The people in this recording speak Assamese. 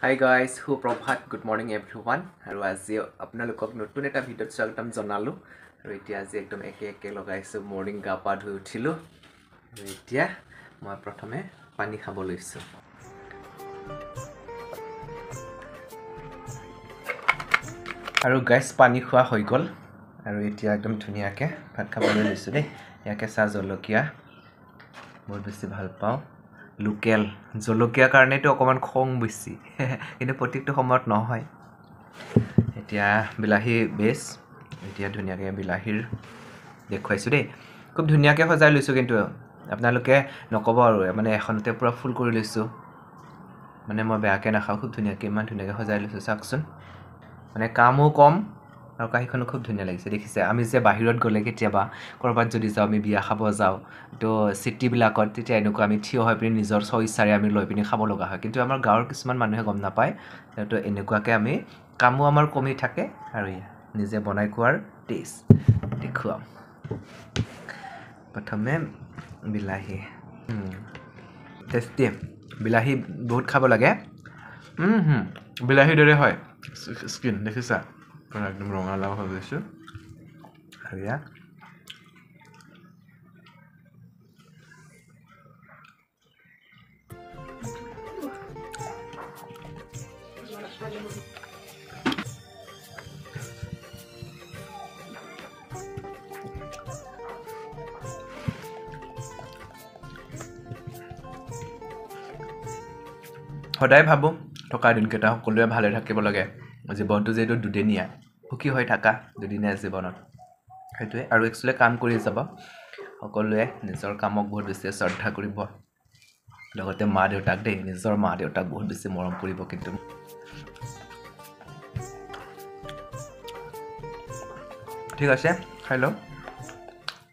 Hi guys, সুপ্ৰভাত, গুড মৰ্ণিং এভৰিৱান। আৰু আজি আপোনালোকক নতুন এটা ভিডিঅ'ত স্বাগতম জনালোঁ। আৰু এতিয়া আজি একদম একে লগাইছোঁ। মৰ্ণিং গা পা ধুই উঠিলোঁ। আৰু এতিয়া মই প্ৰথমে পানী খাব লৈছোঁ। আৰু গাইজ পানী খোৱা হৈ গ'ল। আৰু এতিয়া একদম ধুনীয়াকৈ ভাত খাবলৈ লৈছোঁ দেই। এয়া কেঁচা জলকীয়া বহুত বেছি ভাল পাওঁ। লোকেল জলকীয়াৰ কাৰণেতো অকণমান খং বেছি, কিন্তু প্ৰত্যেকটো সময়ত নহয়। এতিয়া বিলাহী বেছ, এতিয়া ধুনীয়াকৈ বিলাহীৰ দেখুৱাইছোঁ দেই। খুব ধুনীয়াকৈ সজাই লৈছোঁ, কিন্তু আপোনালোকে নক'ব আৰু মানে এখনতে পূৰা ফুল কৰি লৈছোঁ। মানে মই বেয়াকৈ নাখাওঁ, খুব ধুনীয়াকৈ ইমান ধুনীয়াকৈ সজাই লৈছোঁ চাওকচোন। মানে কামো কম আৰু কাঁহীখনো খুব ধুনীয়া লাগিছে। দেখিছে, আমি যে বাহিৰত গ'লে কেতিয়াবা ক'ৰবাত যদি যাওঁ, আমি বিয়া খাব যাওঁ, তো চিটিবিলাকত তেতিয়া এনেকুৱা আমি থিয় হৈ পিনি নিজৰ ইচ্ছাৰে আমি লৈ পিনি খাব লগা হয়। কিন্তু আমাৰ গাঁৱৰ কিছুমান মানুহে গম নাপায়, তো এনেকুৱাকৈ আমি কামো আমাৰ কমি থাকে আৰু নিজে বনাই খোৱাৰ টেষ্ট দেখুৱাম। প্ৰথমে বিলাহী টেষ্টি, বিলাহী বহুত খাব লাগে। বিলাহীৰ দৰে হয় স্কিন, দেখিছা? একদম ৰঙালাও হৈ গৈছোঁ। আৰু ইয়াত সদায় ভাবোঁ থকা দিনকেইটা সকলোৱে ভালে থাকিব লাগে। জীৱনটো যিহেতু দুদিনীয়া, সুখী হৈ থাকা দুদিনীয়া জীৱনত, সেইটোৱে। আৰু একচুৱেলি কাম কৰি যাব, সকলোৱে নিজৰ কামক বহুত বেছি শ্ৰদ্ধা কৰিব। লগতে মা দেউতাক দেই, নিজৰ মা দেউতাক বহুত বেছি মৰম কৰিব। কিন্তু ঠিক আছে, খাই লওঁ।